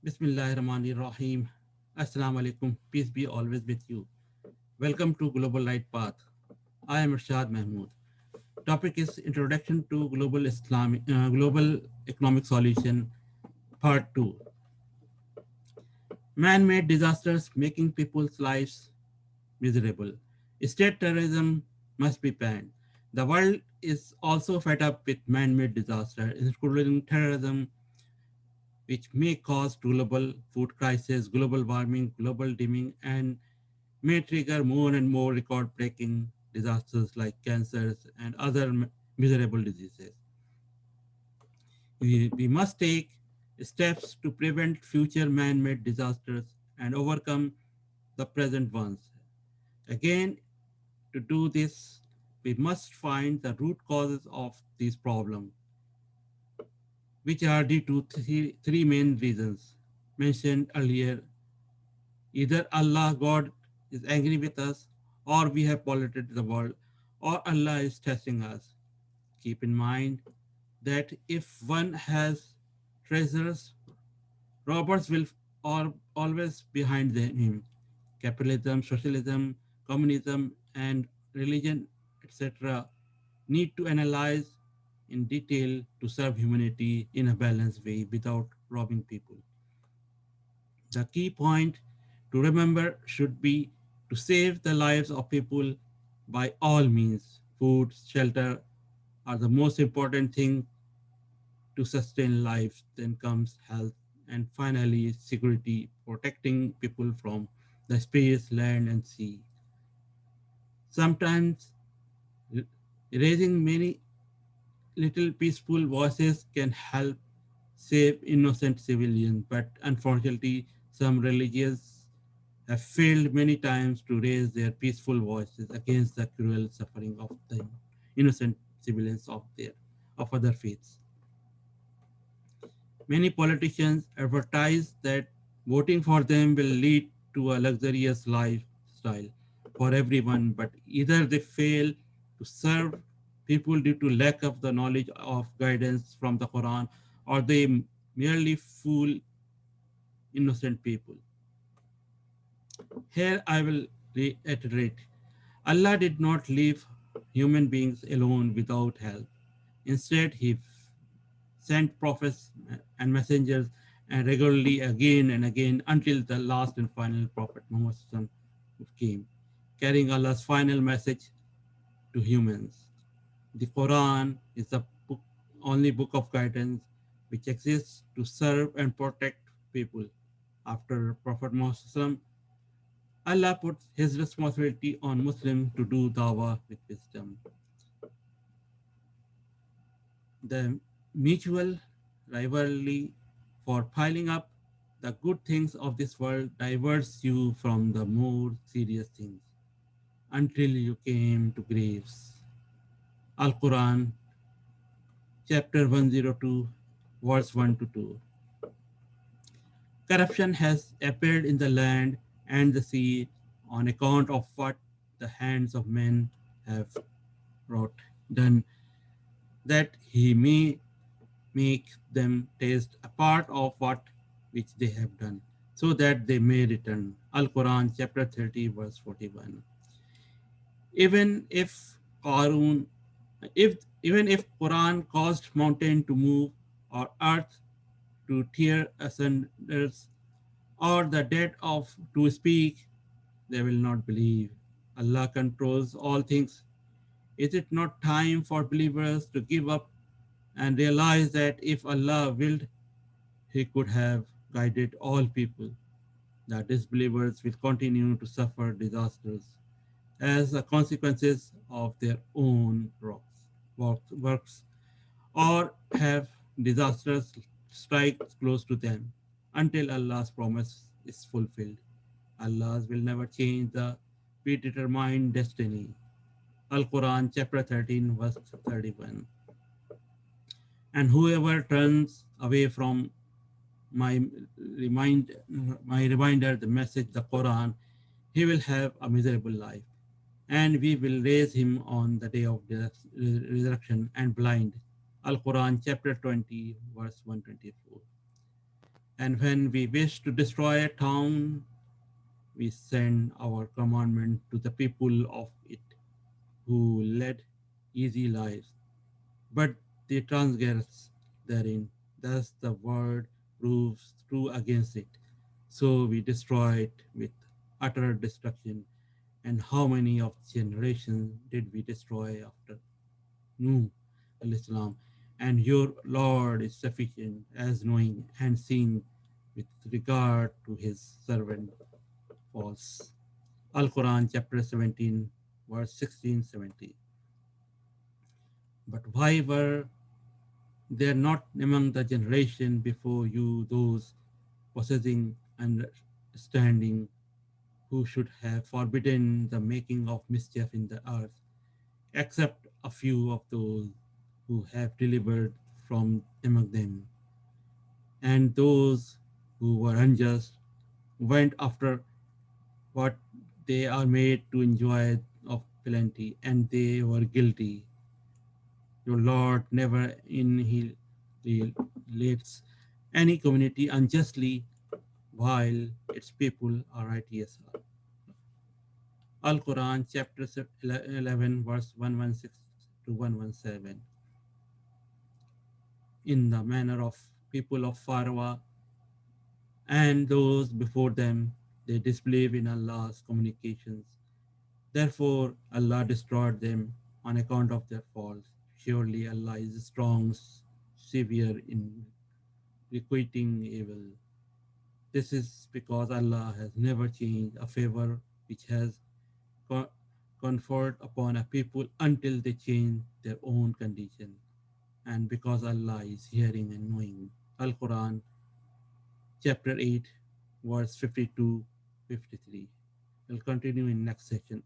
Bismillahirrahmanirrahim. Assalamu alaikum. Peace be always with you. Welcome to Global Light Path. I am Irshad Mahmood. Topic is Introduction to Global Economic Solution, Part 2. Man-made disasters making people's lives miserable. State terrorism must be banned. The world is also fed up with man-made disasters, including terrorism, which may cause global food crisis, global warming, global dimming, and may trigger more and more record-breaking disasters like cancers and other miserable diseases. We must take steps to prevent future man-made disasters and overcome the present ones. Again, to do this, we must find the root causes of these problems, which are due to three main reasons mentioned earlier. Either Allah, God, is angry with us, or we have polluted the world, or Allah is testing us. Keep in mind that if one has treasures, robbers will always behind him. Capitalism, socialism, communism, and religion, etc., need to analyze in detail to serve humanity in a balanced way without robbing people. The key point to remember should be to save the lives of people by all means. Food, shelter are the most important thing to sustain life. Then comes health, and finally security, protecting people from the space, land, and sea. Sometimes raising many little peaceful voices can help save innocent civilians, but unfortunately, some religions have failed many times to raise their peaceful voices against the cruel suffering of the innocent civilians of other faiths. Many politicians advertise that voting for them will lead to a luxurious lifestyle for everyone, but either they fail to serve people due to lack of the knowledge of guidance from the Quran, or they merely fool innocent people. Here I will reiterate Allah did not leave human beings alone without help. Instead, He sent prophets and messengers and regularly again and again until the last and final prophet Muhammad came, carrying Allah's final message to humans. The Quran is the only book of guidance which exists to serve and protect people. After Prophet Muhammad, Allah put his responsibility on Muslims to do dawah with wisdom. The mutual rivalry for piling up the good things of this world diverts you from the more serious things until you came to graves. Al Quran, chapter 102, verse 1 to 2. Corruption has appeared in the land and the sea on account of what the hands of men have wrought, done, that he may make them taste a part of what which they have done, so that they may return. Al Quran, chapter 30, verse 41. Even if Qarun, if even if Quran caused mountain to move or earth to tear asunder or the dead of to speak, they will not believe. Allah controls all things. Is it not time for believers to give up and realize that if Allah willed, He could have guided all people? The disbelievers will continue to suffer disasters as the consequences of their own works, or have disasters strike close to them until Allah's promise is fulfilled. Allah will never change the predetermined destiny. Al Quran, chapter 13, verse 31. And whoever turns away from my remind my reminder, the message, the Quran, he will have a miserable life. And we will raise him on the day of resurrection and blind. Al Quran, chapter 20, verse 124. And when we wish to destroy a town, we send our commandment to the people of it who led easy lives, but they transgress therein. Thus the word proves true against it. So we destroy it with utter destruction. And how many of generations did we destroy after Nuh alayhi salam? And your Lord is sufficient as knowing and seeing with regard to his servant false. Al Quran chapter 17 verse 16-17. But why were there not among the generation before you those possessing understanding who should have forbidden the making of mischief in the earth, except a few of those who have delivered from among them, and those who were unjust went after what they are made to enjoy of plenty, and they were guilty. Your Lord never annihilates any community unjustly while its people are righteous. Al Quran, chapter 11, verse 116 to 117. In the manner of people of Pharaoh and those before them, they disbelieve in Allah's communications. Therefore, Allah destroyed them on account of their faults. Surely Allah is strong, severe in requiting evil. This is because Allah has never changed a favor which has co- conferred upon a people until they change their own condition. And because Allah is hearing and knowing. Al Quran, chapter 8, verse 52 53. We'll continue in next section.